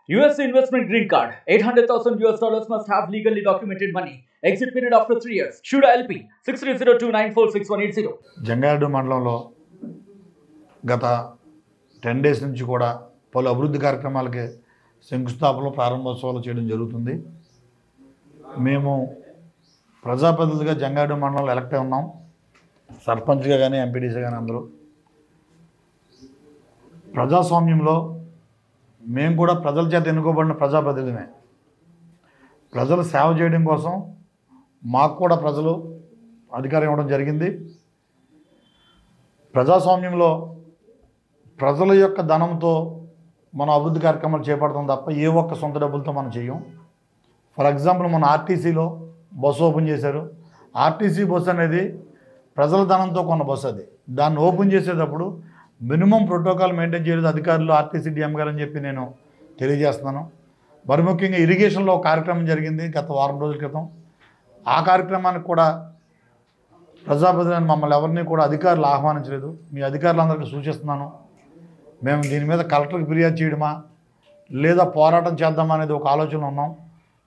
US investment green card. $800,000 must have legally documented money. Exit period after 3 years. Shuda LP 6302946180. Jangareddy మండలంలో గత 10 days నుంచి కూడా పలు అభివృద్ధి కార్యక్రమాలకి శంకుస్థాపనలు ప్రారంభోత్సవాలు చేయడం జరుగుతుంది. మేము ప్రజాప్రతినిధులుగా జంగారెడ్డి మండలంలో ఎలక్ట్ అయి ఉన్నాం. సర్పంచ్గా కానీ ఎంపీడీసీ కానీ అందరూ ప్రజాస్వామ్యంలో మేము కూడా ప్రజల చేత ఎన్నుకోబడిన ప్రజాప్రతినిధులమే. ప్రజలు సేవ చేయడం కోసం మాకు కూడా ప్రజలు అధికారం ఇవ్వడం జరిగింది. ప్రజాస్వామ్యంలో ప్రజల యొక్క ధనంతో మనం అభివృద్ధి కార్యక్రమాలు చేపడతాం తప్ప ఏ ఒక్క సొంత డబ్బులతో మనం చేయం. ఫర్ ఎగ్జాంపుల్ మన ఆర్టీసీలో బస్సు ఓపెన్ చేశారు. ఆర్టీసీ బస్సు అనేది ప్రజల ధనంతో కొన్న బస్సు. అది దాన్ని ఓపెన్ చేసేటప్పుడు మినిమం ప్రోటోకాల్ మెయింటైన్ చేయలేదు అధికారులు, ఆర్టీసీ డిఎం గారు అని చెప్పి నేను తెలియజేస్తున్నాను. మరి ముఖ్యంగా ఇరిగేషన్లో ఒక కార్యక్రమం జరిగింది గత వారం రోజుల క్రితం. ఆ కార్యక్రమానికి కూడా ప్రజాప్రతినిధులను మమ్మల్ని ఎవరిని కూడా అధికారులు ఆహ్వానించలేదు. మీ అధికారులందరికీ సూచిస్తున్నాను, మేము దీని మీద కలెక్టర్కి ఫిర్యాదు చేయడమా లేదా పోరాటం చేద్దామా అనేది ఒక ఆలోచనలో ఉన్నాం.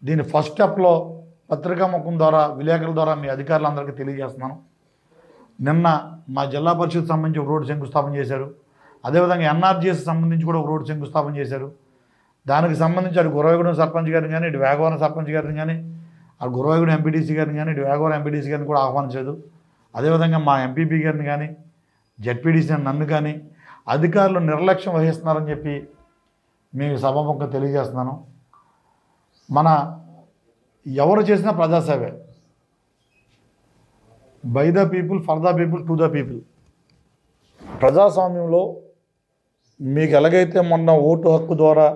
దీని ఫస్ట్ స్టెప్లో పత్రికా ముఖం ద్వారా విలేకరుల ద్వారా మీ అధికారులందరికీ తెలియజేస్తున్నాను. నిన్న మా జిల్లా పరిషత్ సంబంధించి ఒక రోడ్డు శంకుస్థాపన చేశారు. అదేవిధంగా ఎన్ఆర్జీఎస్ సంబంధించి కూడా ఒక రోడ్డు శంకుస్థాపన చేశారు. దానికి సంబంధించి అటు గురవగూడెం సర్పంచ్ గారిని కానీ, ఇటు వేగవరం సర్పంచ్ గారిని కానీ, అటు గురవగూడెం ఎంపీటీసీ గారిని కానీ, ఇటు వేగవరం ఎంపీటీసీ గారిని కూడా ఆహ్వానించలేదు. అదేవిధంగా మా ఎంపీపీ గారిని కానీ, జెడ్పీటీసీ నన్ను కానీ అధికారులు నిర్లక్ష్యం వహిస్తున్నారని చెప్పి మీకు సభాముఖంగా తెలియజేస్తున్నాను. మన ఎవరు చేసినా ప్రజాసేవే. By the people, for the people, to the people. ప్రజాస్వామ్యంలో మీకు ఎలాగైతే మొన్న ఓటు హక్కు ద్వారా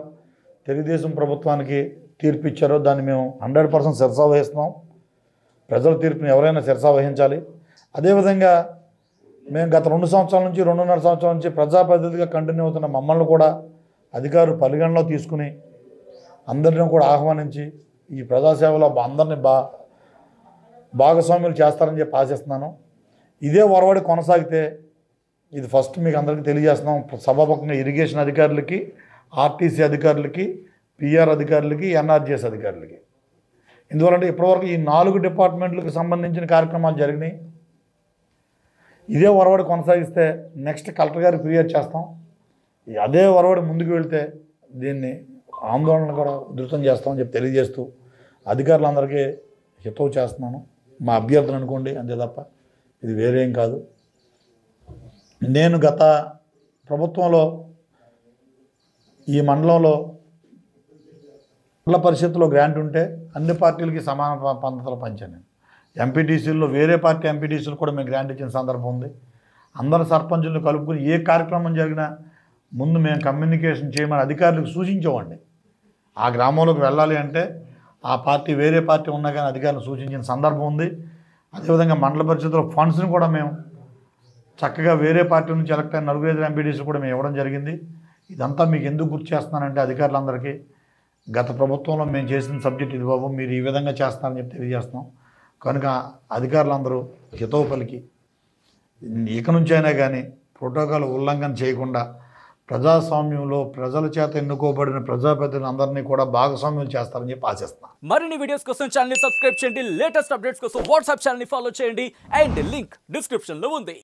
తెలుగుదేశం ప్రభుత్వానికి తీర్పు ఇచ్చారో దాన్ని మేము 100% శిరసా వహిస్తున్నాం. ప్రజల తీర్పుని ఎవరైనా శిరసా వహించాలి. అదేవిధంగా మేము గత 2 సంవత్సరాల నుంచి 2.5 సంవత్సరాల నుంచి ప్రజాప్రతినిధిగా కంటిన్యూ అవుతున్న మమ్మల్ని కూడా అధికారులు పరిగణలో తీసుకుని అందరిని కూడా ఆహ్వానించి ఈ ప్రజాసేవలో అందరినీ భాగస్వామ్యులు చేస్తారని చెప్పి ఆశిస్తున్నాను. ఇదే ఒరవడి కొనసాగితే ఇది ఫస్ట్ మీకు అందరికీ తెలియజేస్తున్నాం. సభాముఖంగా ఇరిగేషన్ అధికారులకి, ఆర్టీసీ అధికారులకి, పిఆర్ అధికారులకి, ఎన్ఆర్జీఎస్ అధికారులకి. ఎందువల్లంటే ఇప్పటివరకు ఈ 4 డిపార్ట్మెంట్లకు సంబంధించిన కార్యక్రమాలు జరిగినాయి. ఇదే ఒరవడి కొనసాగిస్తే నెక్స్ట్ కలెక్టర్ గారికి ఫిర్యాదు చేస్తాం. అదే ఒరవడి ముందుకు వెళ్తే దీన్ని ఆందోళన కూడా ఉధృతం చేస్తామని చెప్పి తెలియజేస్తూ అధికారులందరికీ హితవు చేస్తున్నాను. మా అభ్యర్థన అనుకోండి, అంతే తప్ప ఇది వేరేం కాదు. నేను గత ప్రభుత్వంలో ఈ మండలంలో మండల పరిషత్తులో గ్రాంట్ ఉంటే అన్ని పార్టీలకి సమాన పద్ధతిలో పంచాను. నేను ఎంపీటీసీల్లో వేరే పార్టీ ఎంపీటీసీలు కూడా మేము గ్రాంట్ ఇచ్చిన సందర్భం ఉంది. అందరు సర్పంచులను కలుపుకొని ఏ కార్యక్రమం జరిగినా ముందు మేము కమ్యూనికేషన్ చేయమని అధికారులకు సూచించేవాడిని. ఆ గ్రామంలోకి వెళ్ళాలి అంటే ఆ పార్టీ వేరే పార్టీ ఉన్నా కానీ అధికారులు సూచించిన సందర్భం ఉంది. అదేవిధంగా మండల పరిషత్తులో ఫండ్స్ని కూడా మేము చక్కగా వేరే పార్టీ నుంచి ఎలక్ట్ అయిన 4-5 ఎంపీటీసీ కూడా మేము ఇవ్వడం జరిగింది. ఇదంతా మీకు ఎందుకు గుర్తు చేస్తున్నానంటే అధికారులందరికీ గత ప్రభుత్వంలో మేము చేసిన సబ్జెక్ట్ ఇది బాబు, మీరు ఈ విధంగా చేస్తారని చెప్పి తెలియజేస్తున్నాం. కనుక అధికారులందరూ హితవు పలికి ఇక నుంచి అయినా కానీ ప్రోటోకాల్ ఉల్లంఘన చేయకుండా ప్రజాస్వామ్యంలో ప్రజల చేత ఎన్నుకోబడిన ప్రజాప్రతినిధులందరినీ కూడా భాగస్వామ్యం చేస్తారని చెప్పి ఆశిస్తున్నాను. మరిన్ని వీడియోస్ కోసం ఛానల్ ని సబ్స్క్రైబ్ చేయండి. లేటెస్ట్ అప్డేట్స్ కోసం వాట్సాప్ ఛానల్ ని ఫాలో చేయండి. అండ్ లింక్ డిస్క్రిప్షన్ లో ఉంది.